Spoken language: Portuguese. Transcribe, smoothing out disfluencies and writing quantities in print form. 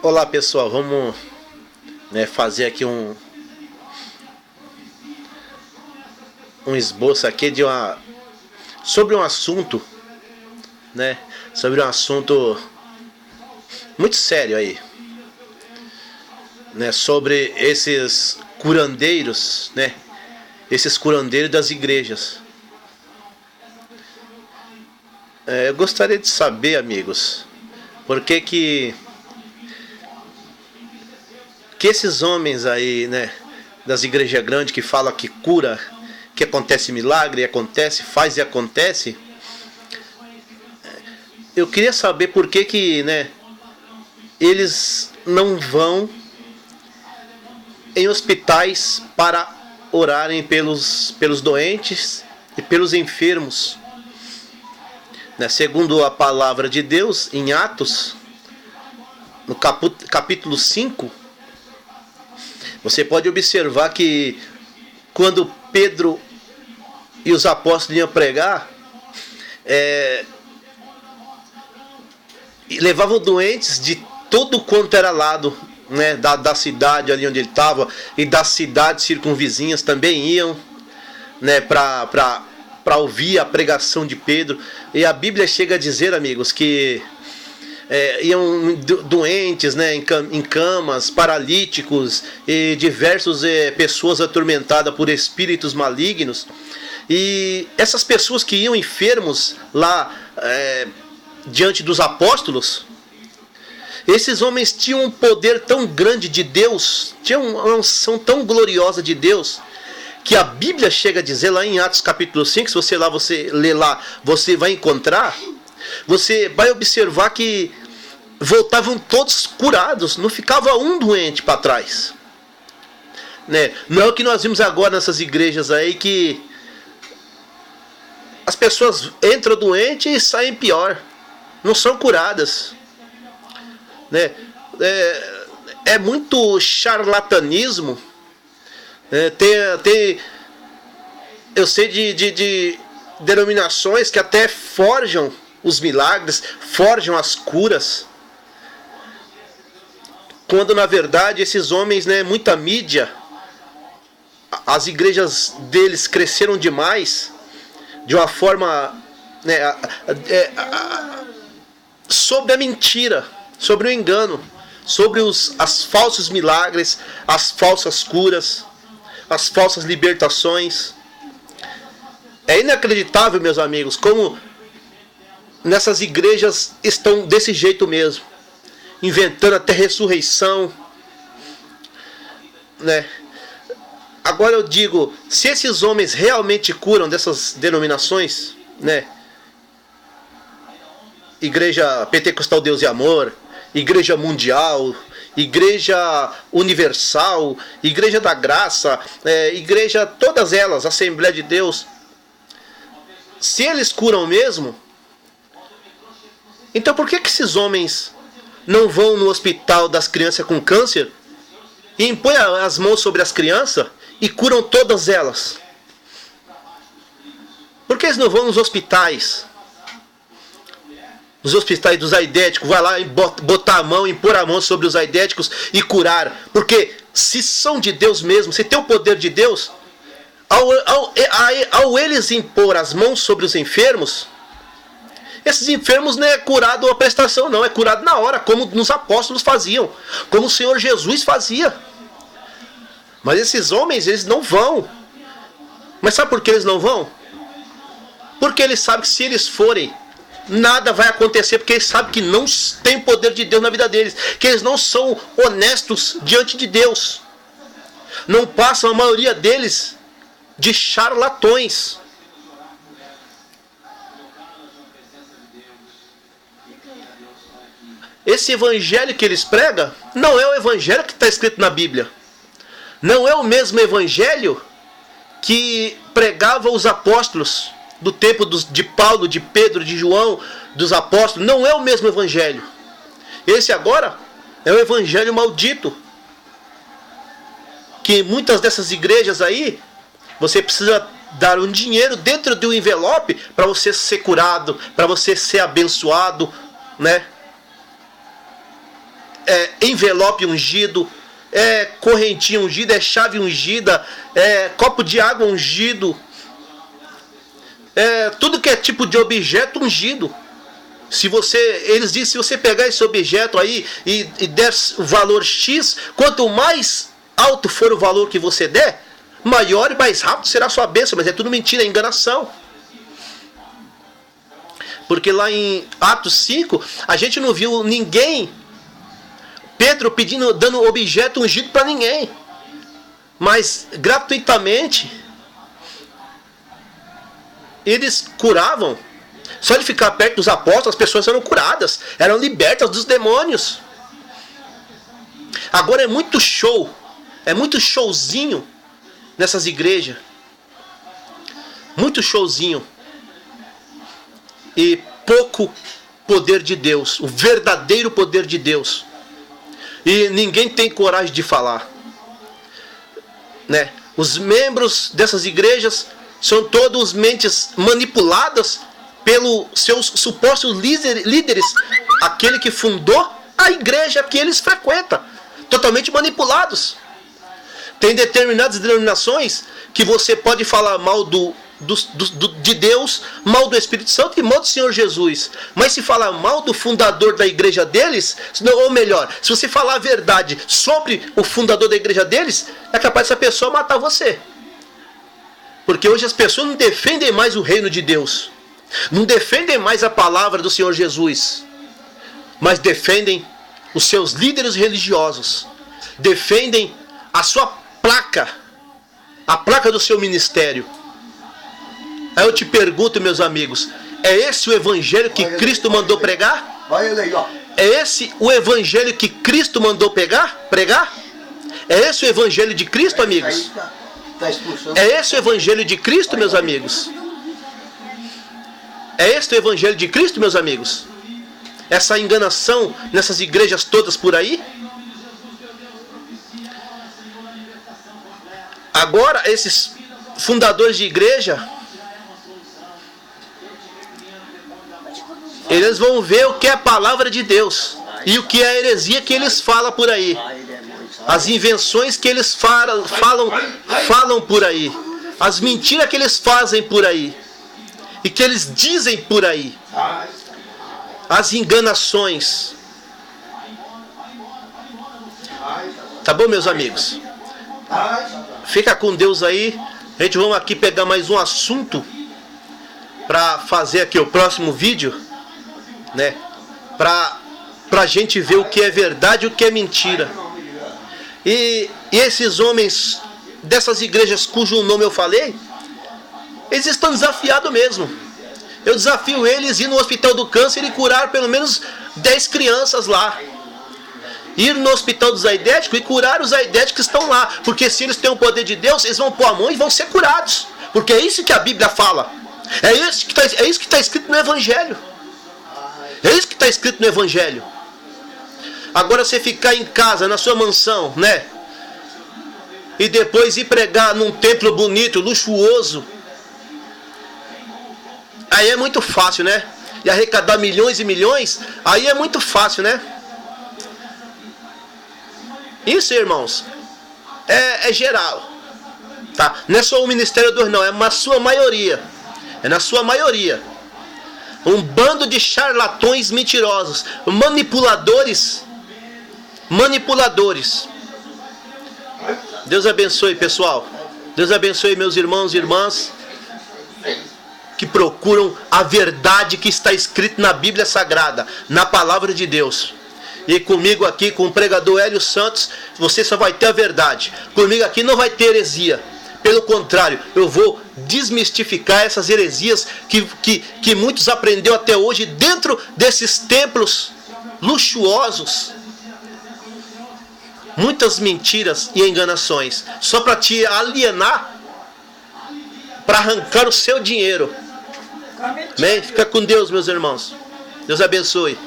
Olá pessoal, vamos fazer aqui um esboço aqui sobre um assunto, sobre um assunto muito sério aí, sobre esses curandeiros, esses curandeiros das igrejas. Eu gostaria de saber, amigos, por que esses homens aí, das igrejas grandes que falam que cura, que acontece milagre, faz e acontece. Eu queria saber por que eles não vão em hospitais para orarem pelos doentes e pelos enfermos. Segundo a palavra de Deus, em Atos, no capítulo 5, você pode observar que quando Pedro e os apóstolos iam pregar, levavam doentes de todo quanto era lado, da cidade ali onde ele estava, e das cidades circunvizinhas também iam, para ouvir a pregação de Pedro. E a Bíblia chega a dizer, amigos, que iam doentes, em camas, paralíticos e diversas pessoas atormentadas por espíritos malignos. E essas pessoas que iam enfermos lá diante dos apóstolos, esses homens tinham um poder tão grande de Deus, tinham uma unção tão gloriosa de Deus, que a Bíblia chega a dizer lá em Atos capítulo 5, se você ler lá, você vai encontrar, você vai observar que voltavam todos curados, não ficava um doente para trás. Não é o que nós vimos agora nessas igrejas aí, que as pessoas entram doentes e saem pior, não são curadas. É muito charlatanismo. Eu sei de denominações que até forjam os milagres, forjam as curas, quando na verdade esses homens, muita mídia, as igrejas deles cresceram demais, de uma forma sobre a mentira, sobre o engano, sobre as falsos milagres, as falsas curas, as falsas libertações. É inacreditável, meus amigos, como nessas igrejas estão desse jeito mesmo, inventando até ressurreição, Agora eu digo, se esses homens realmente curam dessas denominações, Igreja Pentecostal Deus e Amor, Igreja Mundial, Igreja Universal, Igreja da Graça, Igreja, todas elas, Assembleia de Deus, se eles curam mesmo, então por que esses homens não vão no hospital das crianças com câncer e impõem as mãos sobre as crianças e curam todas elas? Por que eles não vão nos hospitais? Nos hospitais dos aidéticos, vai lá e botar a mão, impor a mão sobre os aidéticos e curar. Porque se são de Deus mesmo, se tem o poder de Deus, ao eles impor as mãos sobre os enfermos, esses enfermos não é curado a prestação, não, é curado na hora, como nos apóstolos faziam, como o Senhor Jesus fazia. Mas esses homens, eles não vão. Mas sabe por que eles não vão? Porque eles sabem que se eles forem, nada vai acontecer, porque eles sabem que não tem poder de Deus na vida deles, que eles não são honestos diante de Deus, não passam, a maioria deles, de charlatões. Esse evangelho que eles pregam não é o evangelho que está escrito na Bíblia, não é o mesmo evangelho que pregavam os apóstolos do tempo de Paulo, de Pedro, de João, dos apóstolos. Não é o mesmo evangelho. Esse agora é o evangelho maldito, que muitas dessas igrejas aí, você precisa dar um dinheiro dentro de um envelope para você ser curado, para você ser abençoado, envelope ungido, é correntinha ungida, é chave ungida, é copo de água ungido, tudo que é tipo de objeto ungido. Eles dizem, se você pegar esse objeto aí e der o valor X, quanto mais alto for o valor que você der, maior e mais rápido será a sua bênção. Mas é tudo mentira, é enganação. Porque lá em Atos 5, a gente não viu ninguém, Pedro dando objeto ungido para ninguém. Mas gratuitamente, eles curavam. Só de ficar perto dos apóstolos, as pessoas eram curadas, eram libertas dos demônios. Agora é muito show, é muito showzinho nessas igrejas. Muito showzinho. E pouco poder de Deus, o verdadeiro poder de Deus. E ninguém tem coragem de falar, né? Os membros dessas igrejas são todos mentes manipuladas pelos seus supostos líderes, aquele que fundou a igreja que eles frequentam, totalmente manipulados. Tem determinadas denominações que você pode falar mal de Deus, mal do Espírito Santo e mal do Senhor Jesus. Mas se falar mal do fundador da igreja deles, ou melhor, se você falar a verdade sobre o fundador da igreja deles, é capaz dessa pessoa matar você. Porque hoje as pessoas não defendem mais o reino de Deus, não defendem mais a palavra do Senhor Jesus, mas defendem os seus líderes religiosos, defendem a sua placa, a placa do seu ministério. Aí eu te pergunto, meus amigos, é esse o evangelho que Cristo mandou pregar? É esse o evangelho que Cristo mandou pregar? É esse o evangelho de Cristo, amigos? É esse o evangelho de Cristo, meus amigos? É este o evangelho de Cristo, meus amigos? Essa enganação nessas igrejas todas por aí? Agora, esses fundadores de igreja, eles vão ver o que é a palavra de Deus e o que é a heresia que eles falam por aí. As invenções que eles falam por aí. As mentiras que eles fazem por aí. E que eles dizem por aí. As enganações. Tá bom, meus amigos? Fica com Deus aí. A gente vamos aqui pegar mais um assunto para fazer aqui o próximo vídeo, né? Pra gente ver o que é verdade e o que é mentira. E esses homens dessas igrejas cujo nome eu falei, eles estão desafiados mesmo. Eu desafio eles a ir no Hospital do Câncer e curar pelo menos 10 crianças lá. Ir no Hospital dos Aidéticos e curar os aidéticos que estão lá. Porque se eles têm o poder de Deus, eles vão pôr a mão e vão ser curados. Porque é isso que a Bíblia fala. É isso que está escrito no Evangelho. É isso que está escrito no Evangelho. Agora você ficar em casa, na sua mansão, né? E depois ir pregar num templo bonito, luxuoso. Aí é muito fácil, né? E arrecadar milhões e milhões, aí é muito fácil, né? Isso, irmãos, é geral. Tá? Não é só o Ministério dos não, é na sua maioria. É na sua maioria. Um bando de charlatões mentirosos, manipuladores. Deus abençoe, pessoal. Deus abençoe meus irmãos e irmãs que procuram a verdade que está escrita na Bíblia Sagrada, na Palavra de Deus. E comigo aqui, com o pregador Hélio Santos, você só vai ter a verdade. Comigo aqui não vai ter heresia. Pelo contrário, eu vou desmistificar essas heresias que muitos aprenderam até hoje dentro desses templos luxuosos. Muitas mentiras e enganações, só para te alienar, para arrancar o seu dinheiro. Amém? Fica com Deus, meus irmãos. Deus abençoe.